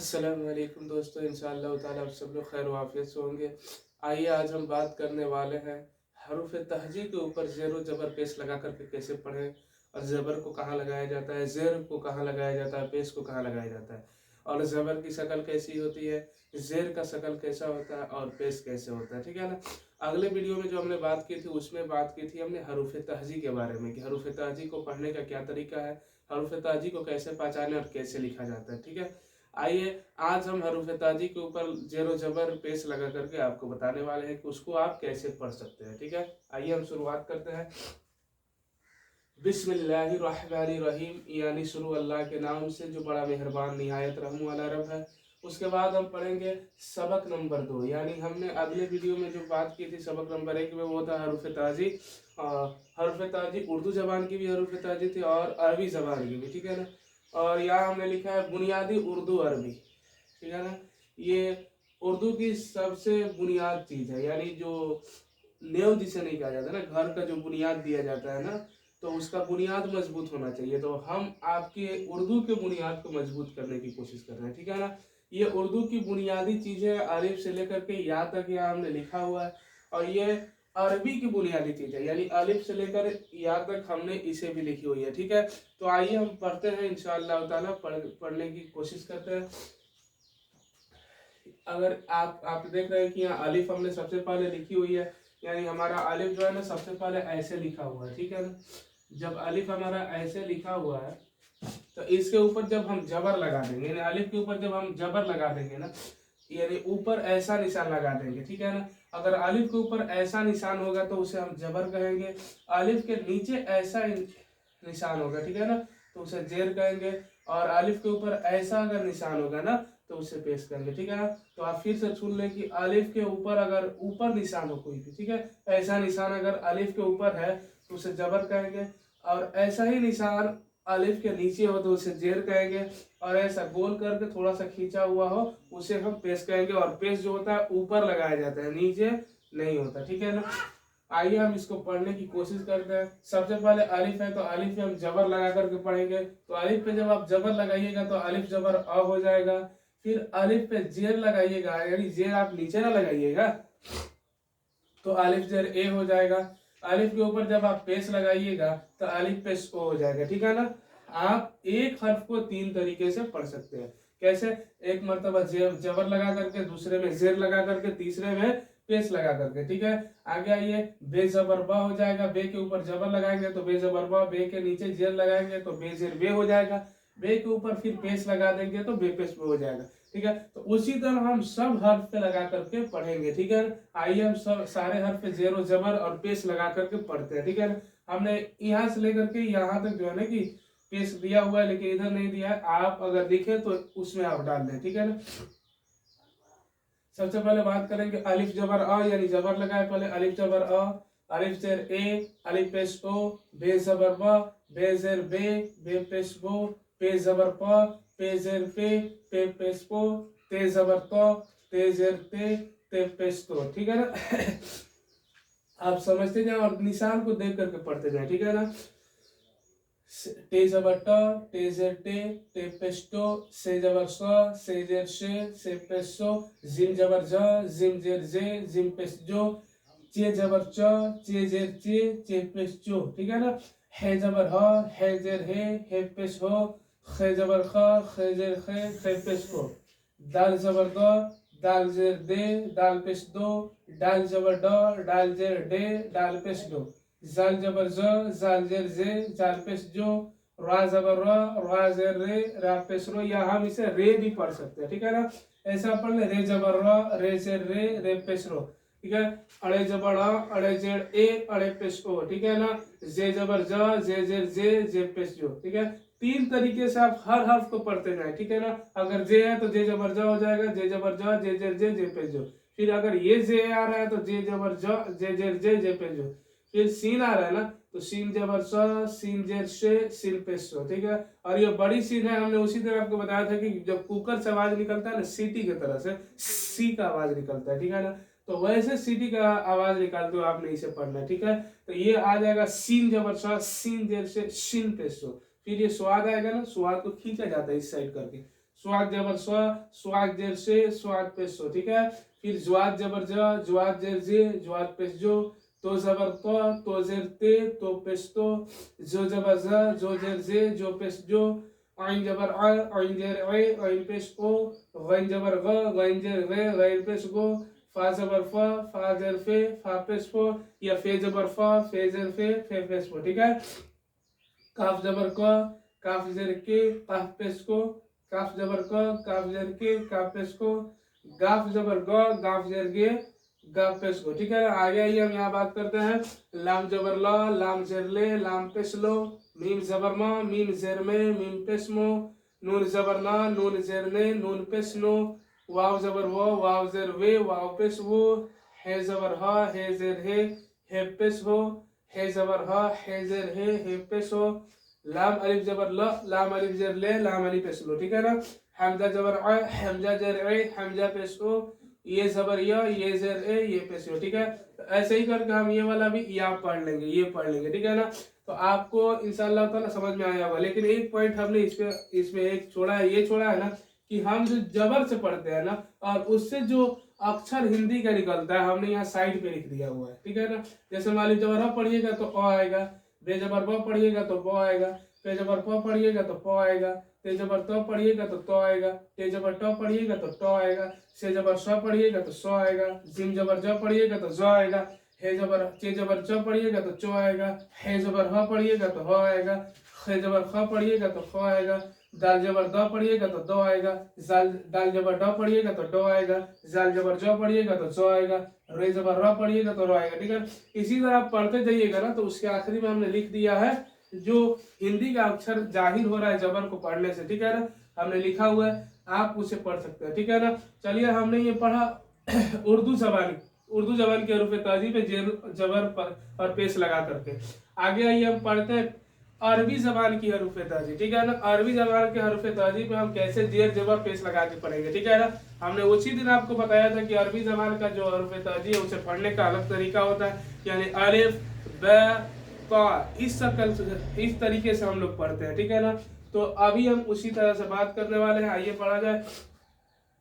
अस्सलाम वालेकुम दोस्तों, इंशाअल्लाह ताला आप सब लोग खैर वाफियत से होंगे। आइए आज हम बात करने वाले हैं हरूफ तहजी के ऊपर ज़ेर व ज़बर पेश लगा करके कैसे पढ़ें और ज़बर को कहाँ लगाया जाता है, ज़ेर को कहाँ लगाया जाता है, पेश को कहाँ लगाया जाता है और ज़बर की शक्ल कैसी होती है, ज़ेर का शक्ल कैसा होता है और पेश कैसे होता है। ठीक है ना। अगले वीडियो में जो हमने बात की थी उसमें बात की थी हमने हरूफ तहजी के बारे में कि हरूफ तहजी को पढ़ने का क्या तरीका है, हरूफ तहजी को कैसे पहचाने और कैसे लिखा जाता है। ठीक है। आइए आज हम हरूफ ताजी के ऊपर जेरो जबर पेश लगा करके आपको बताने वाले हैं कि उसको आप कैसे पढ़ सकते हैं। ठीक है। आइए हम शुरुआत करते हैं। बिस्मिल्लाहिर्रहमानिर्रहीम, यानी शुरू अल्लाह के नाम से जो बड़ा मेहरबान निहायत रहम वाला रब है। उसके बाद हम पढ़ेंगे सबक नंबर 2, यानी हमने अगले वीडियो में जो बात की थी सबक नंबर 1 में वो था हरूफ ताजी। हरूफ ताजी उर्दू जबान की भी हरूफ ताजी थी और अरबी जबान की भी। ठीक है ना। और यहाँ हमने लिखा है बुनियादी उर्दू अरबी। ठीक है ना। ये उर्दू की सबसे बुनियाद चीज है, यानी जो नेव जिसे नहीं कहा जाता ना, घर का जो बुनियाद दिया जाता है ना, तो उसका बुनियाद मजबूत होना चाहिए। तो हम आपके उर्दू के बुनियाद को मजबूत करने की कोशिश कर रहे हैं। ठीक है ना। ये उर्दू की बुनियादी चीजें अलिफ से लेकर के या तक यहाँ हमने लिखा हुआ है और ये अरबी की बुनियादी चीज है, यानी अलिफ से लेकर या तक हमने इसे भी लिखी हुई है। ठीक है। तो आइए हम पढ़ते हैं इंशाअल्लाह ताला, पढ़ने की कोशिश करते हैं। अगर आप देख रहे हैं कि यहाँ अलिफ हमने सबसे पहले लिखी हुई है, यानी हमारा अलिफ जो है ना सबसे पहले ऐसे लिखा हुआ है। ठीक है ना। जब अलिफ हमारा ऐसे लिखा हुआ है तो इसके ऊपर जब हम जबर लगा देंगे, यानी अलिफ के ऊपर जब हम जबर लगा देंगे ना, यानी ऊपर ऐसा निशान लगा देंगे। ठीक है ना। अगर अलिफ के ऊपर ऐसा निशान होगा तो उसे हम जबर कहेंगे। अलिफ के नीचे ऐसा निशान होगा, ठीक है ना, तो उसे जेर कहेंगे। और अलिफ के ऊपर ऐसा अगर निशान होगा ना तो उसे पेश करेंगे। ठीक है ना। तो आप फिर से सुन लें कि अलिफ के ऊपर अगर ऊपर निशान हो कोई भी, ठीक है, ऐसा निशान अगर अलिफ के ऊपर है तो उसे जबर कहेंगे। और ऐसा ही निशान अलिफ के नीचे हो तो उसे जेर कहेंगे। और ऐसा गोल करके थोड़ा सा खींचा हुआ हो उसे हम पेश कहेंगे। और पेश जो होता है ऊपर लगाया जाता है, नीचे नहीं होता। ठीक है ना। आइए हम इसको पढ़ने की कोशिश करते हैं। सबसे पहले अलिफ है तो अलिफ पे हम जबर लगा करके पढ़ेंगे। तो अलिफ पे जब आप जबर लगाइएगा तो अलिफ जबर अ हो जाएगा। फिर अलिफ पे जेर लगाइएगा, यानी जेर आप नीचे ना लगाइएगा, तो अलिफ जेर ए हो जाएगा। अलिफ के ऊपर जब आप पेश लगाइएगा तो अलिफ पेश ओ हो जाएगा। ठीक है ना। आप एक हर्फ को 3 तरीके से पढ़ सकते हैं। कैसे? एक मरतबा जबर लगा करके, दूसरे में जेर लगा करके, तीसरे में पेश लगा करके। ठीक है। आगे आइए, बे जबर बा हो जाएगा। बे के ऊपर जबर लगाएंगे तो बे जबर बा, बे के नीचे जेर लगाएंगे तो बे जेर बे हो जाएगा। बे के ऊपर फिर पेश लगा देंगे तो बे पेश बे हो जाएगा। ठीक है। तो उसी तरह हम सब हर्फ पे लगा करके पढ़ेंगे। ठीक है। आइए हम सब सारे हर्फ पे जेरो जबर और पेश लगा करके पढ़ते हैं। ठीक है। हमने यहाँ से लेकर के यहाँ तक जो है ना कि पेश दिया हुआ है, लेकिन इधर नहीं दिया है। आप अगर लिखे तो उसमें आप डाल दें। ठीक है ना। सबसे पहले बात करेंगे अलिफ जबर अ, यानी जबर लगाए पहले अलिफ जबर अ, अलिफ जेर ए, अलिफ पेश ओ, बे जबर ब, बे जेर बे, बे पेश बो, पे जबर प, पे जेर पे पेश पो, ते जबर तो, ते जेर ते पेश तो। ठीक है ना। आप समझते जाए और निशान को देख करके पढ़ते जाए। ठीक है ना। टे जबर ट, टे जेर टे पेश टो, से जबर से जेर से पेश सो, जिम जबर जिम जेर जिम पेश जो, चे जबर चे जेर चे पेश चो। ठीक है ना। है जबर है जेर हे पेश हो, खे जबर खे जेर खे पेश को। दाल जबर दाल जेर दाल पेश दो, डाल जबर डाल जेर डाल पेश दो। जाल जबर जाल जेर जाल पेश जो, रा जबर रा जेर रा पेश रो, या हम इसे रे भी पढ़ सकते हैं। ठीक है ना। ऐसा पढ़ ले, रे जबर रे जेर रे पेश रो। ठीक है। अड़े जबर अड़े जेर ए, अड़े पेश ओ। ठीक है ना। जे जबर जे जेर जे पेश जो। ठीक है। 3 तरीके से आप हर हर्फ को पढ़ते जाए। ठीक है ना। अगर जे है तो जे जबर हो जाएगा, जे जबर जे जेर जे पेश जो। फिर अगर ये जे आ रहा है तो जे जबर जे जेर जे पेश जो। फिर सीन आ रहा है ना तो सीन जबर सीन जेर सीन पेश सो। ठीक है। और ये बड़ी सीन है, हमने उसी तरह आपको बताया था कि जब कुकर से आवाज निकलता है ना, सीटी की तरह से सी का आवाज निकलता है। ठीक है ना। तो वैसे सीटी का आवाज निकालते हो आपने इसे पढ़ना है। ठीक है। तो ये आ जाएगा सीन जबर सीन जेर से सीन पेश सो। फिर ये स्वाद आएगा ना, स्वाद को खींचा जाता है इस साइड करके, स्वाद जबर स्व, स्वाद जेर से, स्वाद पेश सो, ठीक है। फिर ज्वाद जबर ज, ज्वाद जेर जे, ज्वाद पेश जो, तो जबर तो जेर ते, तो पेश तो, जो जबर ज, जो जेर जे, जो पेश जो, आइन जबर आ, आइन जेर ए, आइन पेश ओ, गैन जबर ग, गैन जेर गे, गैन पेश गो, फा जबर फा जेर फे, फा पेश फो, या फे जबर फे जेर फे पेश फो, ठीक है। काफ जबर क, काफ जेर के, काफ पेश को, काफ जबर क, काफ जेर के, काफ पेश को, गाफ जबर ग, गाफ जेर गे, गाफ पेश को, ठीक है। आगे आइए हम यहाँ बात करते हैं। लाम जबर ल, लाम जेर ले, लाम पेश लो, मीम जबर म, मीम जेर में, मीम पेश मो, नून जबर न, नून जेर ने, नून पेश नो, वाव जबर वो, वाव जेर वे, वाव पेश वो, हे जबर ह, हे जेर हे पेश हो, हे जबर ह, हे जेर हे पेश हो, लाम अलिफ जबर ल, लाम अलिफ जेर ले, लाम अलिफ पेश लो, ठीक है ना। हमजा जबर आ, हमजा जेर ए, हमजा पेश ओ, ये जबर ये जेर ए, ये पेश हो, ठीक है। तो ऐसे ही करके हम ये वाला भी या पढ़ लेंगे, ये पढ़ लेंगे, ठीक है ना। तो आपको इंशाल्लाह ताला समझ में आया होगा। लेकिन एक पॉइंट हमने इसमें एक छोड़ा है, ये छोड़ा है ना कि हम जो जबर से पढ़ते हैं ना, और उससे जो अक्षर हिंदी का निकलता है, हमने यहाँ साइड पे लिख दिया हुआ है, ठीक है ना। जैसे मान लीजिए जबर पढ़िएगा तो अ आएगा, बे जबर ब पढ़िएगा तो ब आएगा, पे जबर प पढ़िएगा तो प आएगा, ते जबर त पढ़िएगा तो त आएगा, ते जबर ट पढ़िएगा तो ट आएगा, से जबर स पढ़िएगा तो स आएगा, जिम जबर ज पढ़िएगा तो ज आएगा, हे जबर चे जबर च पढ़िएगा तो च आएगा, हे जबर ह पढ़िएगा तो ह आएगा, खे जबर ख पढ़िएगा तो ख आएगा, दाल जबर द पढ़िएगा तो द आएगा, दाल जबर ड पढ़िएगा तो ड आएगा, जाल जबर ज पढ़िएगा तो ज आएगा, रे जबर र पढ़िएगा तो र आएगा, ठीक है। इसी तरह आप पढ़ते जाइएगा ना, तो उसके आखिरी में हमने लिख दिया है जो हिंदी का अक्षर जाहिर हो रहा है जबर को पढ़ने से, ठीक है ना, हमने लिखा हुआ है, आप उसे पढ़ सकते हैं, ठीक है ना। चलिए हमने ये पढ़ा उर्दू जबान के हरूफ ताजी पे जेर जबर और पेश लगा करके। आगे आइए हम पढ़ते हैं अरबी जबान की हरूफ ताजी, ठीक है ना। अरबी जबान के हरूफ ताजी पे हम कैसे जेर जबर पेश लगा के पढ़ेंगे, ठीक है ना। हमने उसी दिन आपको बताया था कि अरबी जबान का जो हरूफ ताजी है उसे पढ़ने का अलग तरीका होता है, यानी अलिफ ब ता, इस तरीके से हम लोग पढ़ते हैं, ठीक है ना। तो अभी हम उसी तरह से बात करने वाले हैं, आइए पढ़ा जाए।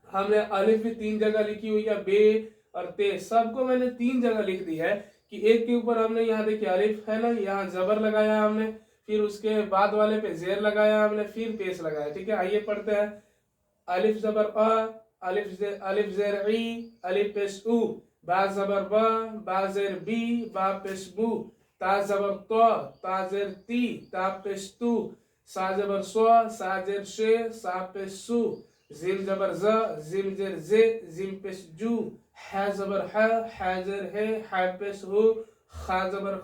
हमने अलिफ भी 3 जगह लिखी हुई है, बे और ते, सबको मैंने 3 जगह लिख दी है कि एक के ऊपर हमने यहाँ देखिए अलिफ है ना, यहाँ जबर लगाया हमने, फिर उसके बाद वाले पे जेर लगाया हमने, फिर पेश लगाया, ठीक है। आइए पढ़ते हैं। अलिफ जबर अ, अलिफ जेर ई, अलिफ पेश उ, बा जबर ब, बा जेर बी, बा पेश बू, ता जबर तो, ता जेर ती, ता पेश तू, सा जबर स्व, सा जेर शे, सा पेश सु, जिम जबर ज, जिम जेर जे, जिम पेश जू, है जबर है जेर हे, है पेश हु, खा जबर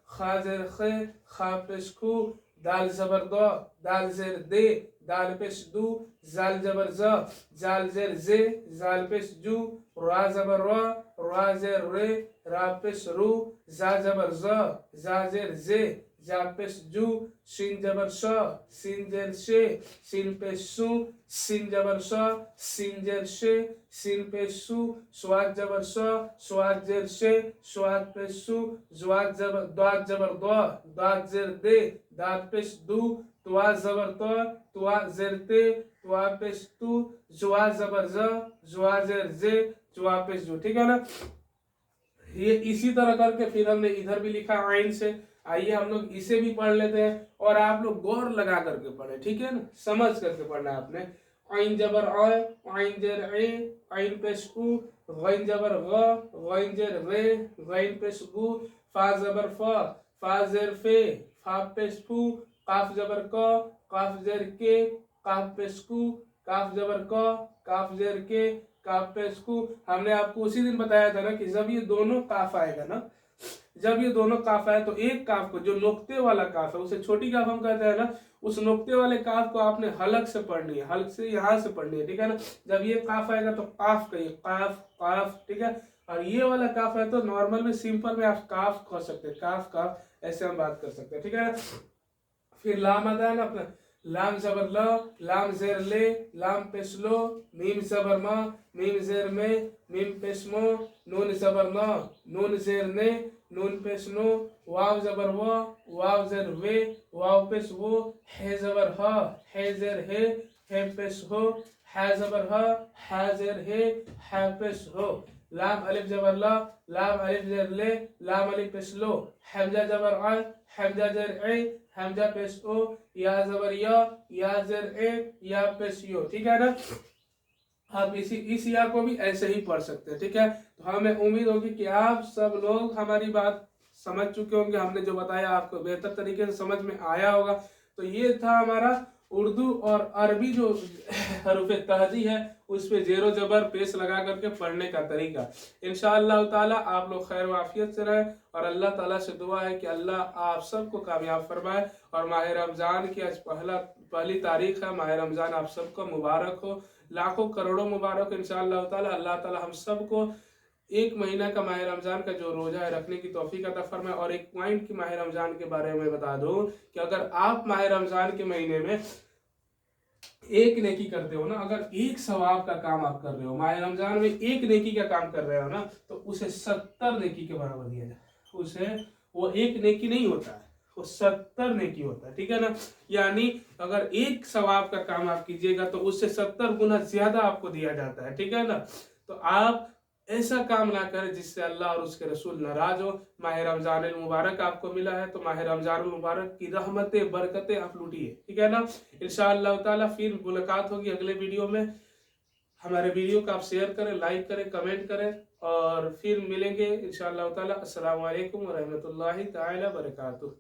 खा जेर खे, खा पेश खू, दाल जबर द, दाल जेर दे, दाल पेश दू, जाल जबर ज, जाल जेर जे, जाल पेश जू, रा जबर रा जेर रे, रा पेश रू, जा जबर ज, जा जेर जे, जा पेश जू, शिन जबर श, सिन जेर शे, सिन पेश सु, सिन जबर श, सिन जेर शे, सिन पेश सु, स्वाद जबर श, स्वाद जेर शे, स्वाद पेश सु, द्वाद जबर द्वाद जेर दे, दाद पेश दू, तुआ जबर तुआ जेर ते, तुआ पेश तू, जुआ जबर ज, जुआ जेर जे, जुआ पेश जू, ठीक है ना। ये इसी तरह करके फिर हमने इधर भी लिखा आइन से। आइए हम लोग इसे भी पढ़ लेते हैं और आप लोग गौर लगा करके पढ़े, ठीक है ना, समझ करके पढ़ना है आपने। आइन जबर अ, आइन जेर ए, आइन पेश उ, गैन जबर ग, गैन जेर रे, गैन पेश गु, फा जबर फा जेर फे, फा पेश फू, काफ जबर क, काफ जेर के, काफ पेश कु, काफ जबर क, काफ जेर के, काफ पेश कु। हमने आपको उसी दिन बताया था ना कि जब ये दोनों काफ आएगा ना, जब ये दोनों काफ आए तो एक काफ को, जो नोक्ते वाला काफ है उसे छोटी काफ हम कहते हैं ना, उस नोक्ते वाले काफ को आपने हलक से पढ़नी है, हलक से यहाँ से पढ़नी है, ठीक है ना। जब ये काफ आएगा तो काफ कहिए, काफ काफ, ठीक है। और ये वाला काफ है तो नॉर्मल में सिंपल में आप काफ कह सकते हैं, काफ काफ ऐसे हम बात कर सकते हैं, ठीक है। फिर लाम आता है ना अपना, लाम जबर ल, लाम जेर ले, लाम पेश लो, मीम जबर म, मीम जेर में, मीम पेश मो, नून जबर न, नून जेर ने, नून पेश नो, वाव जबर व, वाव जेर वे, वाव पेश वो, हे जबर ह, हे जेर हे, हे पेश हो, है जबर ह, है जेर हे, है पेश हो, लाम अलिफ जबर ला, लाम अलिफ जेर ले, लाम अलिफ पेश लो, हमजा जबर आ, हमजा जेर ए, हमजा पेश ओ, या जबर या जेर ए, या पेश यो। ठीक है ना। आप इस या को भी ऐसे ही पढ़ सकते हैं। ठीक है, तो हमें उम्मीद होगी कि आप सब लोग हमारी बात समझ चुके होंगे। हमने जो बताया आपको बेहतर तरीके से समझ में आया होगा। तो ये था हमारा उर्दू और अरबी जो हरूफ तहजी है उस पे जेरो जबर पेश लगा करके पढ़ने का तरीका। इंशाअल्लाह ताला आप लोग खैर वाफियत से रहें और अल्लाह ताला से दुआ है कि अल्लाह आप सबको कामयाब फरमाए। और माह रमज़ान की आज पहली तारीख है। माह रमज़ान आप सबको मुबारक हो, लाखों करोड़ों मुबारक इंशाअल्लाह ताला। अल्लाह ताला हम सबको एक महीना का माह रमज़ान का जो रोज़ा है रखने की तौफीक अता फरमाए। और एक पॉइंट की माह रमज़ान के बारे में बता दूं कि अगर आप माह रमज़ान के महीने में एक नेकी करते हो ना, अगर एक सवाब का काम आप कर रहे हो, माह रमज़ान में एक नेकी का काम कर रहे हो ना, तो उसे 70 नेकी के बराबर दिया जाए। उसे वो एक नेकी नहीं होता है, वो 70 नेकी होता है। ठीक है ना। यानी अगर एक सवाब का काम आप कीजिएगा तो उससे 70 गुना ज्यादा आपको दिया जाता है। ठीक है ना। तो आप ऐसा काम ना करें जिससे अल्लाह और उसके रसूल नाराज हो। माह रमज़ान मुबारक आपको मिला है तो माह रमज़ान मुबारक की रहमतें बरकतें आप लूटिए। ठीक है ना। इंशाअल्लाह ताला फिर मुलाकात होगी अगले वीडियो में। हमारे वीडियो को आप शेयर करें, लाइक करें, कमेंट करें और फिर मिलेंगे इंशाअल्लाह ताला। अस्सलामु अलैकुम व रहमतुल्लाहि ताला बरकातुहू।